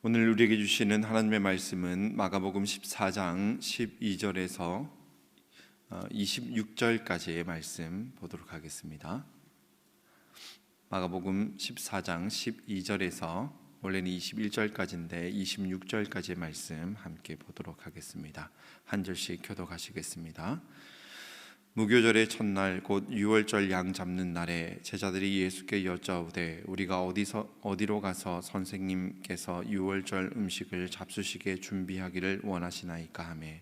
오늘 우리에게 주시는 하나님의 말씀은 마가복음 14장 12절에서 26절까지의 말씀 보도록 하겠습니다. 마가복음 14장 12절에서 원래는 21절까지인데 26절까지의 말씀 함께 보도록 하겠습니다. 한 절씩 교독하시겠습니다. 무교절의 첫날 곧 유월절 양 잡는 날에 제자들이 예수께 여짜오되 우리가 어디로 가서 선생님께서 유월절 음식을 잡수시게 준비하기를 원하시나이까 하매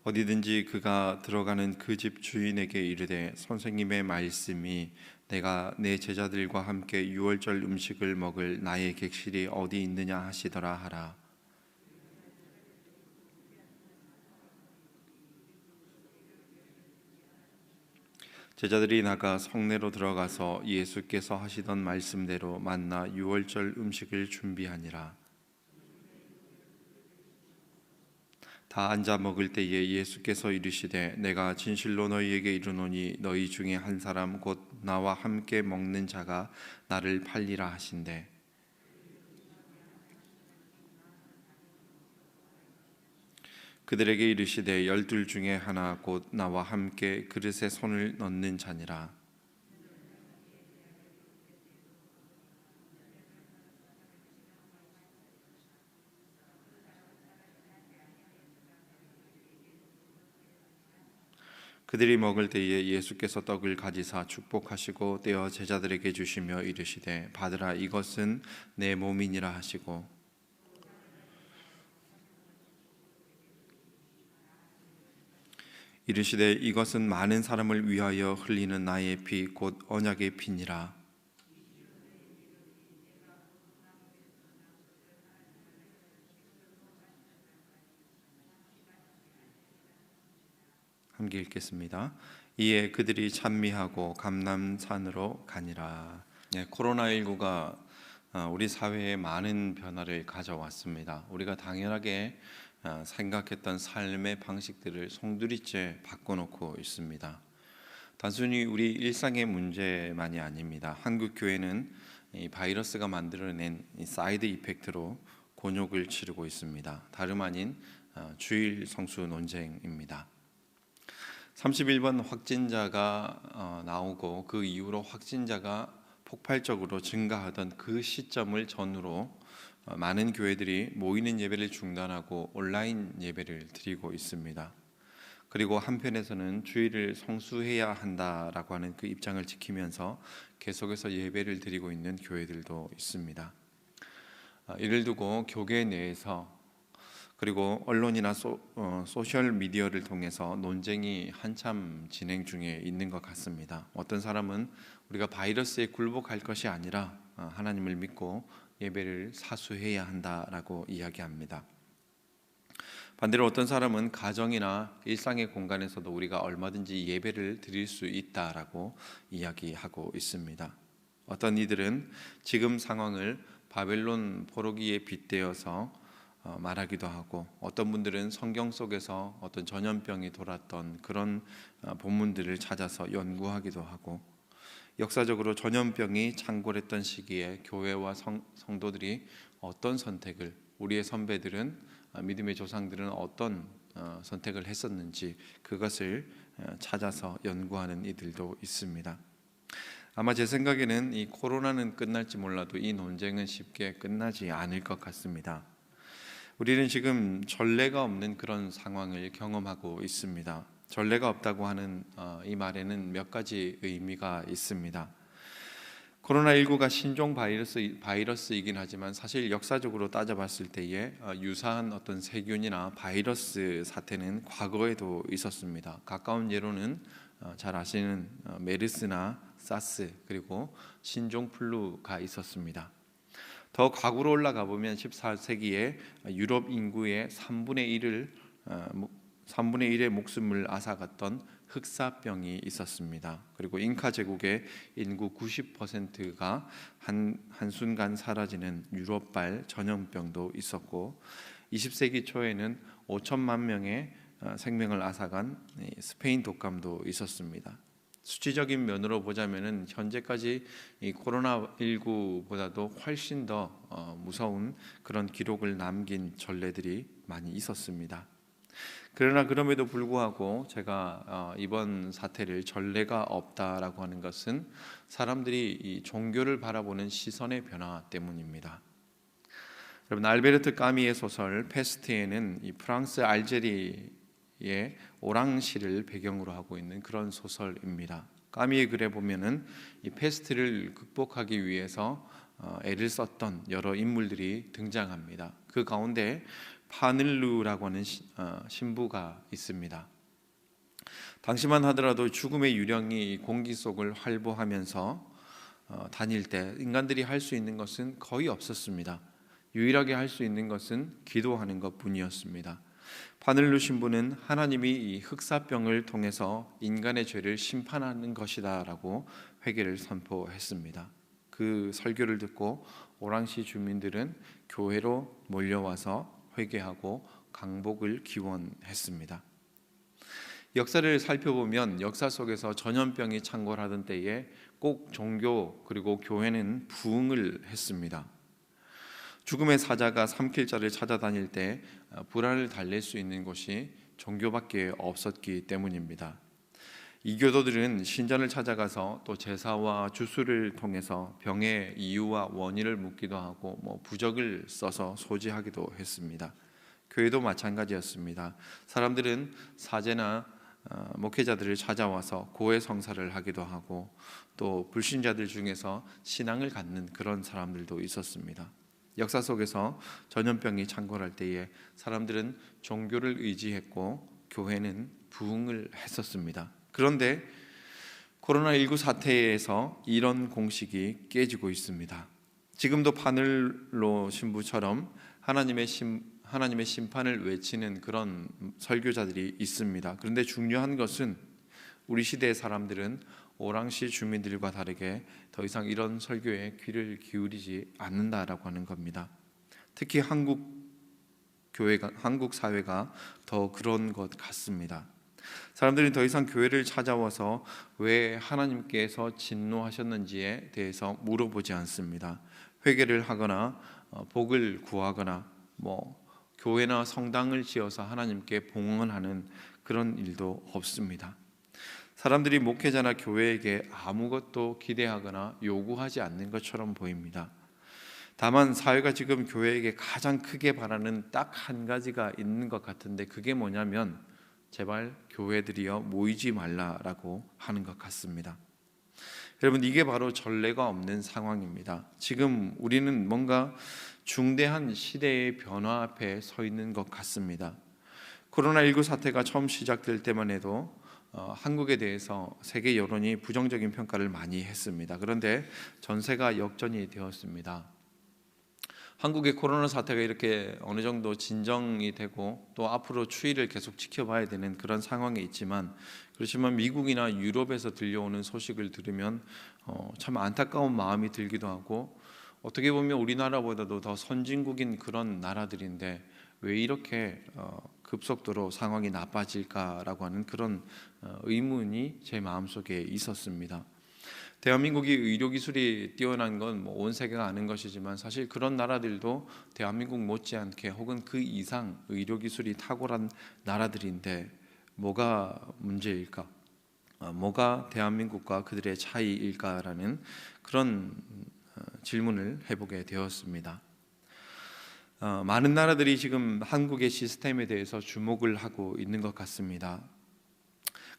어디든지 그가 들어가는 그 집 주인에게 이르되 선생님의 말씀이 내가 내 제자들과 함께 유월절 음식을 먹을 나의 객실이 어디 있느냐 하시더라 하라. 제자들이 나가 성내로 들어가서 예수께서 하시던 말씀대로 만나 유월절 음식을 준비하니라. 다 앉아 먹을 때에 예수께서 이르시되 내가 진실로 너희에게 이르노니 너희 중에 한 사람 곧 나와 함께 먹는 자가 나를 팔리라 하신대. 그들에게 이르시되 12 중에 하나 곧 나와 함께 그릇에 손을 넣는 자니라. 그들이 먹을 때에 예수께서 떡을 가지사 축복하시고 떼어 제자들에게 주시며 이르시되 받으라 이것은 내 몸이니라 하시고 이르시되 이것은 많은 사람을 위하여 흘리는 나의 피 곧 언약의 피니라. 함께 읽겠습니다. 이에 그들이 찬미하고 감람산으로 가니라. 코로나19가 우리 사회에 많은 변화를 가져왔습니다. 우리가 당연하게 생각했던 삶의 방식들을 송두리째 바꿔놓고 있습니다. 단순히 우리 일상의 문제만이 아닙니다. 한국 교회는 이 바이러스가 만들어낸 이 사이드 이펙트로 곤욕을 치르고 있습니다. 다름 아닌 주일 성수 논쟁입니다. 31번 확진자가 나오고 그 이후로 확진자가 폭발적으로 증가하던 그 시점을 전후로 많은 교회들이 모이는 예배를 중단하고 온라인 예배를 드리고 있습니다. 그리고 한편에서는 주일을 성수해야 한다라고 하는 그 입장을 지키면서 계속해서 예배를 드리고 있는 교회들도 있습니다. 이를 두고 교회 내에서 그리고 언론이나 소셜 미디어를 통해서 논쟁이 한참 진행 중에 있는 것 같습니다. 어떤 사람은 우리가 바이러스에 굴복할 것이 아니라 하나님을 믿고 예배를 사수해야 한다라고 이야기합니다. 반대로 어떤 사람은 가정이나 일상의 공간에서도 우리가 얼마든지 예배를 드릴 수 있다라고 이야기하고 있습니다. 어떤 이들은 지금 상황을 바벨론 포로기에 빗대어서 말하기도 하고 어떤 분들은 성경 속에서 어떤 전염병이 돌았던 그런 본문들을 찾아서 연구하기도 하고 역사적으로 전염병이 창궐했던 시기에 교회와 성도들이 어떤 선택을 우리의 선배들은 믿음의 조상들은 어떤 선택을 했었는지 그것을 찾아서 연구하는 이들도 있습니다. 아마 제 생각에는 이 코로나는 끝날지 몰라도 이 논쟁은 쉽게 끝나지 않을 것 같습니다. 우리는 지금 전례가 없는 그런 상황을 경험하고 있습니다. 전례가 없다고 하는 이 말에는 몇 가지 의미가 있습니다. 코로나19가 신종 바이러스이긴 하지만 사실 역사적으로 따져봤을 때에 유사한 어떤 세균이나 바이러스 사태는 과거에도 있었습니다. 가까운 예로는 잘 아시는 메르스나 사스 그리고 신종 플루가 있었습니다. 더 과거로 올라가 보면 14세기에 유럽 인구의 3분의 1의 목숨을 앗아갔던 흑사병이 있었습니다. 그리고 잉카 제국의 인구 90%가 한순간 사라지는 유럽발 전염병도 있었고 20세기 초에는 5천만 명의 생명을 앗아간 스페인 독감도 있었습니다. 수치적인 면으로 보자면은 현재까지 이 코로나19보다도 훨씬 더 무서운 그런 기록을 남긴 전례들이 많이 있었습니다. 그러나 그럼에도 불구하고 제가 이번 사태를 전례가 없다라고 하는 것은 사람들이 이 종교를 바라보는 시선의 변화 때문입니다. 여러분, 알베르트 까미의 소설 페스트에는 이 프랑스 알제리의 오랑시를 배경으로 하고 있는 그런 소설입니다. 까미의 글에 보면은 이 페스트를 극복하기 위해서 애를 썼던 여러 인물들이 등장합니다. 그 가운데 파늘루라고 하는 신부가 있습니다. 당시만 하더라도 죽음의 유령이 공기 속을 활보하면서 다닐 때 인간들이 할 수 있는 것은 거의 없었습니다. 유일하게 할 수 있는 것은 기도하는 것뿐이었습니다. 파늘루 신부는 하나님이 이 흑사병을 통해서 인간의 죄를 심판하는 것이다라고 회개를 선포했습니다. 그 설교를 듣고 오랑시 주민들은 교회로 몰려와서 회개하고 강복을 기원했습니다. 역사를 살펴보면 역사 속에서 전염병이 창궐하던 때에 꼭 종교 그리고 교회는 부흥을 했습니다. 죽음의 사자가 삼킬자를 찾아다닐 때 불안을 달랠 수 있는 곳이 종교밖에 없었기 때문입니다. 이교도들은 신전을 찾아가서 또 제사와 주수를 통해서 병의 이유와 원인을 묻기도 하고 부적을 써서 소지하기도 했습니다. 교회도 마찬가지였습니다. 사람들은 사제나 목회자들을 찾아와서 고해 성사를 하기도 하고 또 불신자들 중에서 신앙을 갖는 그런 사람들도 있었습니다. 역사 속에서 전염병이 창궐할 때에 사람들은 종교를 의지했고 교회는 부흥을 했었습니다. 그런데 코로나19 사태에서 이런 공식이 깨지고 있습니다. 지금도 파늘로 신부처럼 하나님의 심판을 외치는 그런 설교자들이 있습니다. 그런데 중요한 것은 우리 시대의 사람들은 오랑시 주민들과 다르게 더 이상 이런 설교에 귀를 기울이지 않는다라고 하는 겁니다. 특히 한국 사회가 더 그런 것 같습니다. 사람들이 더 이상 교회를 찾아와서 왜 하나님께서 진노하셨는지에 대해서 물어보지 않습니다. 회개를 하거나 복을 구하거나 교회나 성당을 지어서 하나님께 봉헌하는 그런 일도 없습니다. 사람들이 목회자나 교회에게 아무것도 기대하거나 요구하지 않는 것처럼 보입니다. 다만 사회가 지금 교회에게 가장 크게 바라는 딱 한 가지가 있는 것 같은데 그게 뭐냐면 제발 교회들이여 모이지 말라라고 하는 것 같습니다. 여러분, 이게 바로 전례가 없는 상황입니다. 지금 우리는 뭔가 중대한 시대의 변화 앞에 서 있는 것 같습니다. 코로나19 사태가 처음 시작될 때만 해도 한국에 대해서 세계 여론이 부정적인 평가를 많이 했습니다. 그런데 전세가 역전이 되었습니다. 한국의 코로나 사태가 이렇게 어느 정도 진정이 되고 또 앞으로 추이를 계속 지켜봐야 되는 그런 상황에 있지만 그렇지만 미국이나 유럽에서 들려오는 소식을 들으면 참 안타까운 마음이 들기도 하고 어떻게 보면 우리나라보다도 더 선진국인 그런 나라들인데 왜 이렇게 급속도로 상황이 나빠질까라고 하는 그런 의문이 제 마음속에 있었습니다. 대한민국이 의료기술이 뛰어난 건 온 세계가 아는 것이지만 사실 그런 나라들도 대한민국 못지않게 혹은 그 이상 의료기술이 탁월한 나라들인데 뭐가 문제일까? 뭐가 대한민국과 그들의 차이일까라는 그런 질문을 해보게 되었습니다. 많은 나라들이 지금 한국의 시스템에 대해서 주목을 하고 있는 것 같습니다.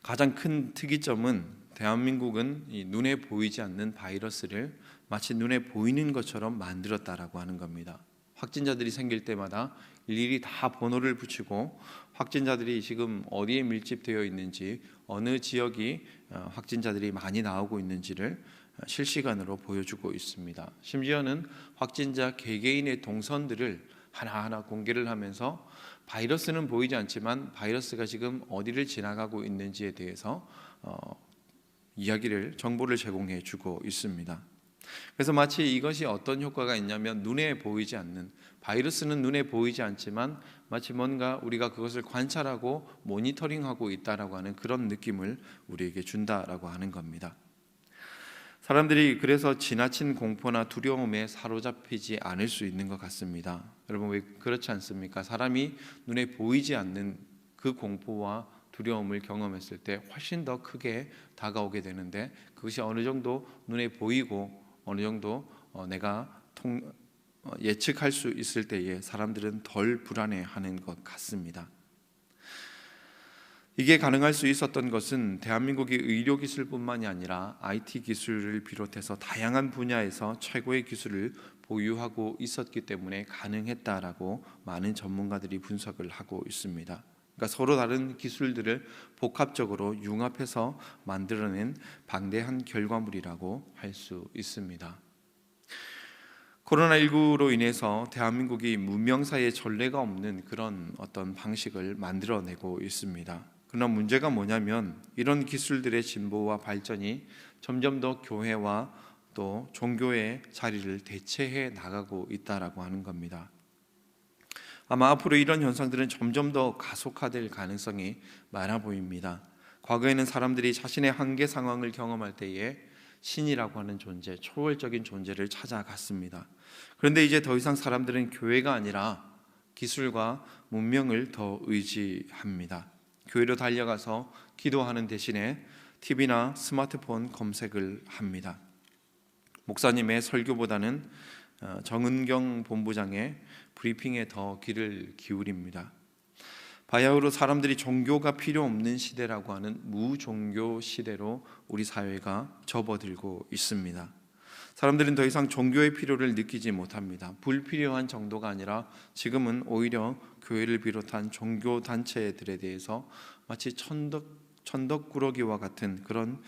가장 큰 특이점은 대한민국은 이 눈에 보이지 않는 바이러스를 마치 눈에 보이는 것처럼 만들었다라고 하는 겁니다. 확진자들이 생길 때마다 일일이 다 번호를 붙이고 확진자들이 지금 어디에 밀집되어 있는지 어느 지역이 확진자들이 많이 나오고 있는지를 실시간으로 보여주고 있습니다. 심지어는 확진자 개개인의 동선들을 하나하나 공개를 하면서 바이러스는 보이지 않지만 바이러스가 지금 어디를 지나가고 있는지에 대해서 정보를 제공해 주고 있습니다. 그래서 마치 이것이 어떤 효과가 있냐면, 눈에 보이지 않는, 바이러스는 눈에 보이지 않지만 마치 뭔가 우리가 그것을 관찰하고 모니터링하고 있다라고 하는 그런 느낌을 우리에게 준다라고 하는 겁니다. 사람들이 그래서 지나친 공포나 두려움에 사로잡히지 않을 수 있는 것 같습니다. 여러분, 왜 그렇지 않습니까? 사람이 눈에 보이지 않는 그 공포와 두려움을 경험했을 때 훨씬 더 크게 다가오게 되는데, 그것이 어느 정도 눈에 보이고 어느 정도 내가 예측할 수 있을 때에 사람들은 덜 불안해하는 것 같습니다. 이게 가능할 수 있었던 것은 대한민국이 의료기술뿐만이 아니라 IT 기술을 비롯해서 다양한 분야에서 최고의 기술을 보유하고 있었기 때문에 가능했다라고 많은 전문가들이 분석을 하고 있습니다. 그러니까 서로 다른 기술들을 복합적으로 융합해서 만들어낸 방대한 결과물이라고 할 수 있습니다. 코로나19로 인해서 대한민국이 문명사의 전례가 없는 그런 어떤 방식을 만들어내고 있습니다. 그러나 문제가 뭐냐면, 이런 기술들의 진보와 발전이 점점 더 교회와 또 종교의 자리를 대체해 나가고 있다라고 하는 겁니다. 아마 앞으로 이런 현상들은 점점 더 가속화될 가능성이 많아 보입니다. 과거에는 사람들이 자신의 한계 상황을 경험할 때에 신이라고 하는 존재, 초월적인 존재를 찾아갔습니다. 그런데 이제 더 이상 사람들은 교회가 아니라 기술과 문명을 더 의지합니다. 교회로 달려가서 기도하는 대신에 TV나 스마트폰 검색을 합니다. 목사님의 설교보다는 정은경 본부장의 브리핑에 더 귀를 기울입니다. 바야흐로 사람들이 종교가 필요 없는 시대라고 하는 무종교 시대로 우리 사회가 접어들고 있습니다. 사람들은 더 이상 종교의 필요를 느끼지 못합니다. 불필요한 정도가 아니라 지금은 오히려 교회를 비롯한 종교 단체들에 대해서 마치 천덕꾸러기와 같은 그런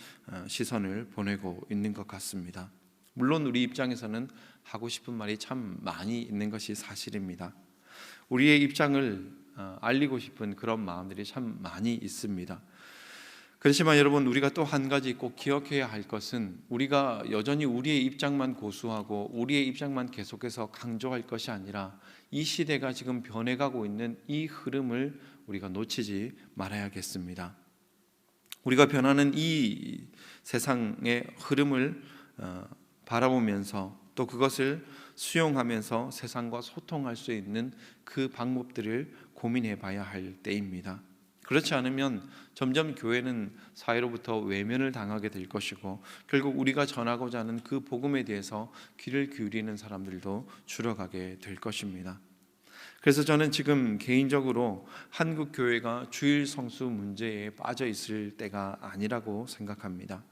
시선을 보내고 있는 것 같습니다. 물론 우리 입장에서는 하고 싶은 말이 참 많이 있는 것이 사실입니다. 우리의 입장을 알리고 싶은 그런 마음들이 참 많이 있습니다. 그렇지만 여러분, 우리가 또 한 가지 꼭 기억해야 할 것은, 우리가 여전히 우리의 입장만 고수하고 우리의 입장만 계속해서 강조할 것이 아니라 이 시대가 지금 변해가고 있는 이 흐름을 우리가 놓치지 말아야겠습니다. 우리가 변하는 이 세상의 흐름을 바라보면서 또 그것을 수용하면서 세상과 소통할 수 있는 그 방법들을 고민해 봐야 할 때입니다. 그렇지 않으면 점점 교회는 사회로부터 외면을 당하게 될 것이고, 결국 우리가 전하고자 하는 그 복음에 대해서 귀를 기울이는 사람들도 줄어가게 될 것입니다. 그래서 저는 지금 개인적으로 한국 교회가 주일 성수 문제에 빠져 있을 때가 아니라고 생각합니다.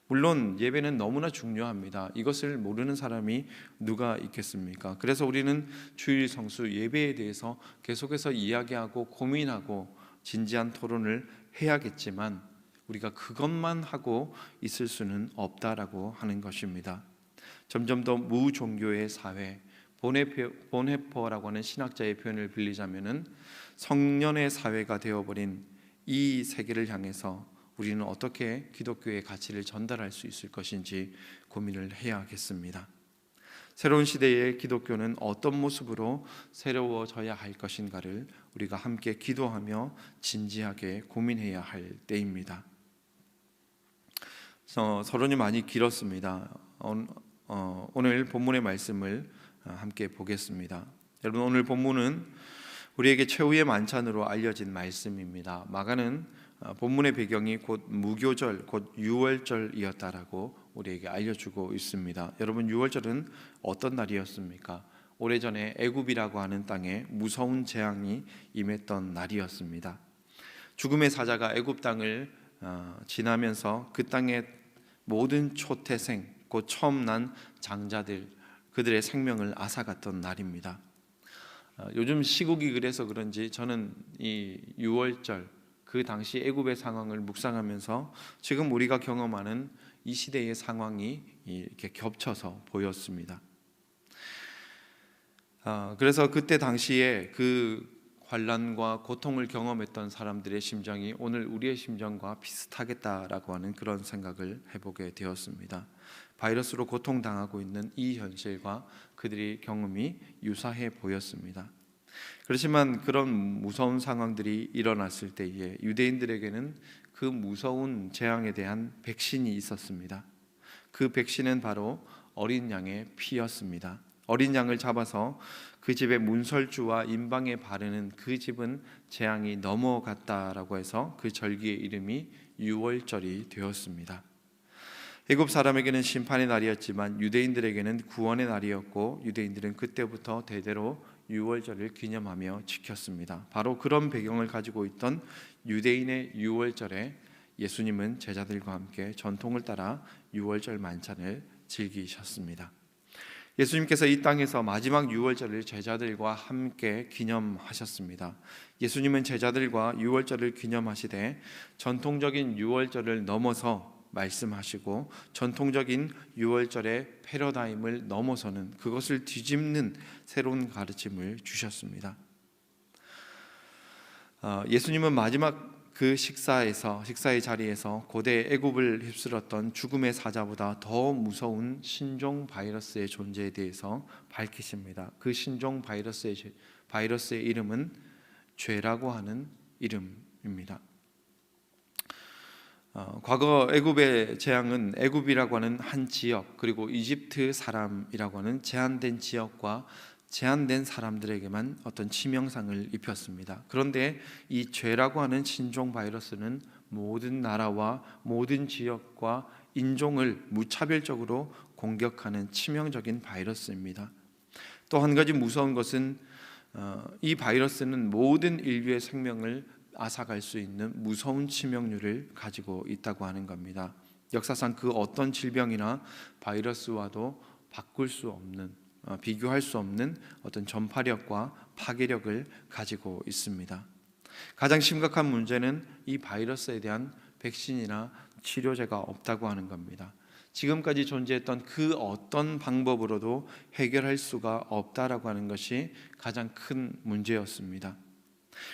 물론 예배는 너무나 중요합니다. 이것을 모르는 사람이 누가 있겠습니까? 그래서 우리는 주일 성수 예배에 대해서 계속해서 이야기하고 고민하고 진지한 토론을 해야겠지만, 우리가 그것만 하고 있을 수는 없다라고 하는 것입니다. 점점 더 무종교의 사회, 보네포라고 하는 신학자의 표현을 빌리자면은 성년의 사회가 되어버린 이 세계를 향해서 우리는 어떻게 기독교의 가치를 전달할 수 있을 것인지 고민을 해야겠습니다. 새로운 시대의 기독교는 어떤 모습으로 새로워져야 할 것인가를 우리가 함께 기도하며 진지하게 고민해야 할 때입니다. 서론이 많이 길었습니다. 오늘 본문의 말씀을 함께 보겠습니다. 여러분, 오늘 본문은 우리에게 최후의 만찬으로 알려진 말씀입니다. 마가는 본문의 배경이 곧 무교절, 곧 유월절이었다라고 우리에게 알려주고 있습니다. 여러분, 유월절은 어떤 날이었습니까? 오래전에 애굽이라고 하는 땅에 무서운 재앙이 임했던 날이었습니다. 죽음의 사자가 애굽 땅을 지나면서 그 땅의 모든 초태생, 곧 처음 난 장자들, 그들의 생명을 앗아갔던 날입니다. 요즘 시국이 그래서 그런지 저는 이 유월절, 그 당시 애굽의 상황을 묵상하면서 지금 우리가 경험하는 이 시대의 상황이 이렇게 겹쳐서 보였습니다. 그래서 그때 당시에 그 환난과 고통을 경험했던 사람들의 심정이 오늘 우리의 심정과 비슷하겠다라고 하는 그런 생각을 해보게 되었습니다. 바이러스로 고통당하고 있는 이 현실과 그들의 경험이 유사해 보였습니다. 그렇지만 그런 무서운 상황들이 일어났을 때에 유대인들에게는 그 무서운 재앙에 대한 백신이 있었습니다. 그 백신은 바로 어린 양의 피였습니다. 어린 양을 잡아서 그 집의 문설주와 임방에 바르는 그 집은 재앙이 넘어갔다라고 해서 그 절기의 이름이 유월절이 되었습니다. 애굽 사람에게는 심판의 날이었지만 유대인들에게는 구원의 날이었고, 유대인들은 그때부터 대대로 유월절을 기념하며 지켰습니다. 바로 그런 배경을 가지고 있던 유대인의 유월절에 예수님은 제자들과 함께 전통을 따라 유월절 만찬을 즐기셨습니다. 예수님께서 이 땅에서 마지막 유월절을 제자들과 함께 기념하셨습니다. 예수님은 제자들과 유월절을 기념하시되 전통적인 유월절을 넘어서 말씀하시고, 전통적인 유월절의 패러다임을 넘어서는, 그것을 뒤집는 새로운 가르침을 주셨습니다. 예수님은 마지막 그 식사의 자리에서 고대 애굽을 휩쓸었던 죽음의 사자보다 더 무서운 신종 바이러스의 존재에 대해서 밝히십니다. 그 신종 바이러스의 이름은 죄라고 하는 이름입니다. 과거 애굽의 재앙은 애굽이라고 하는 한 지역, 그리고 이집트 사람이라고 하는 제한된 지역과 제한된 사람들에게만 어떤 치명상을 입혔습니다. 그런데 이 죄라고 하는 신종 바이러스는 모든 나라와 모든 지역과 인종을 무차별적으로 공격하는 치명적인 바이러스입니다. 또 한 가지 무서운 것은 이 바이러스는 모든 인류의 생명을 앗아갈 수 있는 무서운 치명률을 가지고 있다고 하는 겁니다. 역사상 그 어떤 질병이나 바이러스와도 바꿀 수 없는, 비교할 수 없는 어떤 전파력과 파괴력을 가지고 있습니다. 가장 심각한 문제는 이 바이러스에 대한 백신이나 치료제가 없다고 하는 겁니다. 지금까지 존재했던 그 어떤 방법으로도 해결할 수가 없다라고 하는 것이 가장 큰 문제였습니다.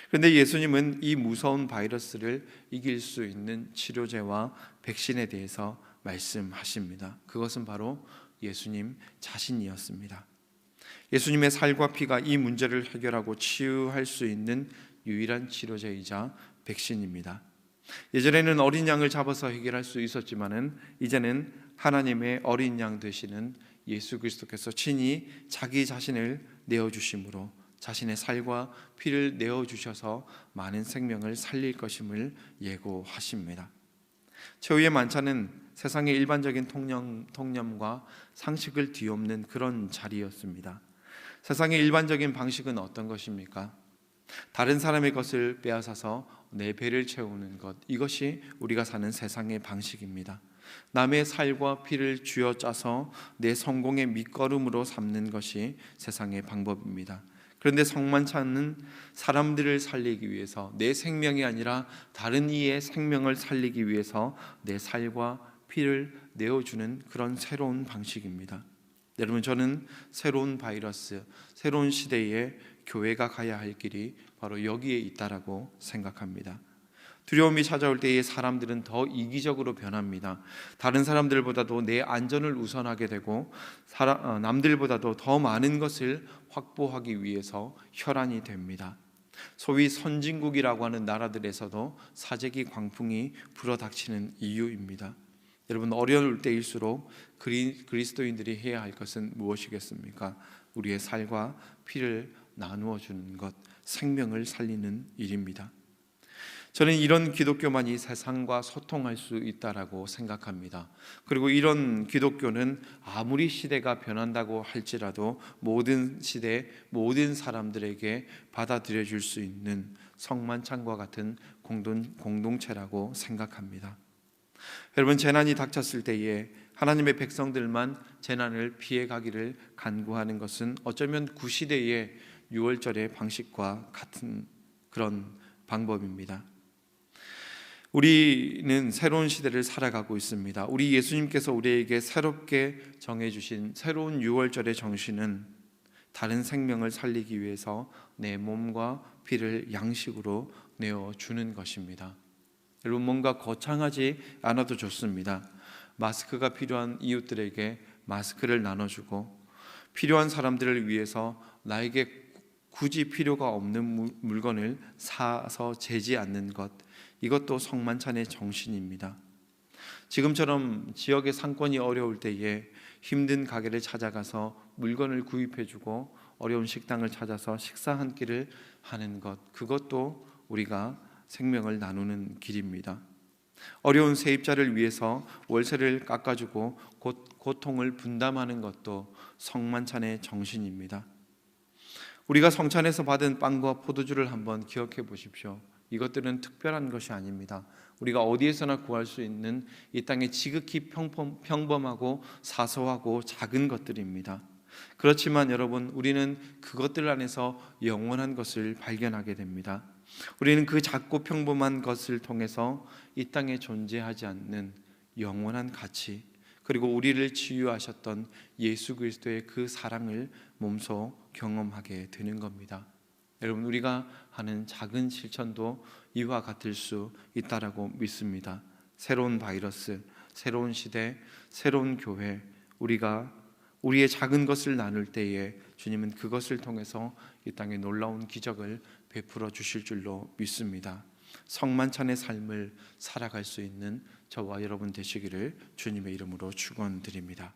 그런데 예수님은 이 무서운 바이러스를 이길 수 있는 치료제와 백신에 대해서 말씀하십니다. 그것은 바로 예수님 자신이었습니다. 예수님의 살과 피가 이 문제를 해결하고 치유할 수 있는 유일한 치료제이자 백신입니다. 예전에는 어린 양을 잡아서 해결할 수 있었지만은 이제는 하나님의 어린 양 되시는 예수 그리스도께서 친히 자기 자신을 내어주심으로 자신의 살과 피를 내어주셔서 많은 생명을 살릴 것임을 예고하십니다. 최후의 만찬은 세상의 일반적인 통념과 상식을 뒤엎는 그런 자리였습니다. 세상의 일반적인 방식은 어떤 것입니까? 다른 사람의 것을 빼앗아서 내 배를 채우는 것, 이것이 우리가 사는 세상의 방식입니다. 남의 살과 피를 쥐어짜서 내 성공의 밑거름으로 삼는 것이 세상의 방법입니다. 그런데 성만찬은 사람들을 살리기 위해서, 내 생명이 아니라 다른 이의 생명을 살리기 위해서 내 살과 피를 내어주는 그런 새로운 방식입니다. 여러분, 저는 새로운 바이러스, 새로운 시대에 교회가 가야 할 길이 바로 여기에 있다라고 생각합니다. 두려움이 찾아올 때에 사람들은 더 이기적으로 변합니다. 다른 사람들보다도 내 안전을 우선하게 되고 남들보다도 더 많은 것을 확보하기 위해서 혈안이 됩니다. 소위 선진국이라고 하는 나라들에서도 사재기 광풍이 불어닥치는 이유입니다. 여러분, 어려울 때일수록 그리스도인들이 해야 할 것은 무엇이겠습니까? 우리의 살과 피를 나누어 주는 것, 생명을 살리는 일입니다. 저는 이런 기독교만이 세상과 소통할 수 있다라고 생각합니다. 그리고 이런 기독교는 아무리 시대가 변한다고 할지라도 모든 시대, 모든 사람들에게 받아들여 줄 수 있는 성만찬과 같은 공동체라고 생각합니다. 여러분, 재난이 닥쳤을 때에 하나님의 백성들만 재난을 피해가기를 간구하는 것은 어쩌면 구시대의 유월절의 방식과 같은 그런 방법입니다. 우리는 새로운 시대를 살아가고 있습니다. 우리 예수님께서 우리에게 새롭게 정해주신 새로운 유월절의 정신은 다른 생명을 살리기 위해서 내 몸과 피를 양식으로 내어주는 것입니다. 여러분, 뭔가 거창하지 않아도 좋습니다. 마스크가 필요한 이웃들에게 마스크를 나눠주고, 필요한 사람들을 위해서 나에게 굳이 필요가 없는 물건을 사서 재지 않는 것, 이것도 성만찬의 정신입니다. 지금처럼 지역의 상권이 어려울 때에 힘든 가게를 찾아가서 물건을 구입해주고 어려운 식당을 찾아서 식사 한 끼를 하는 것, 그것도 우리가 생명을 나누는 길입니다. 어려운 세입자를 위해서 월세를 깎아주고 고통을 분담하는 것도 성만찬의 정신입니다. 우리가 성찬에서 받은 빵과 포도주를 한번 기억해 보십시오. 이것들은 특별한 것이 아닙니다. 우리가 어디에서나 구할 수 있는 이 땅의 지극히 평범하고 사소하고 작은 것들입니다. 그렇지만 여러분, 우리는 그것들 안에서 영원한 것을 발견하게 됩니다. 우리는 그 작고 평범한 것을 통해서 이 땅에 존재하지 않는 영원한 가치, 그리고 우리를 치유하셨던 예수 그리스도의 그 사랑을 몸소 경험하게 되는 겁니다. 여러분, 우리가 하는 작은 실천도 이와 같을 수 있다라고 믿습니다. 새로운 바이러스, 새로운 시대, 새로운 교회, 우리가 우리의 작은 것을 나눌 때에 주님은 그것을 통해서 이 땅에 놀라운 기적을 베풀어 주실 줄로 믿습니다. 성만찬의 삶을 살아갈 수 있는 저와 여러분 되시기를 주님의 이름으로 축원드립니다.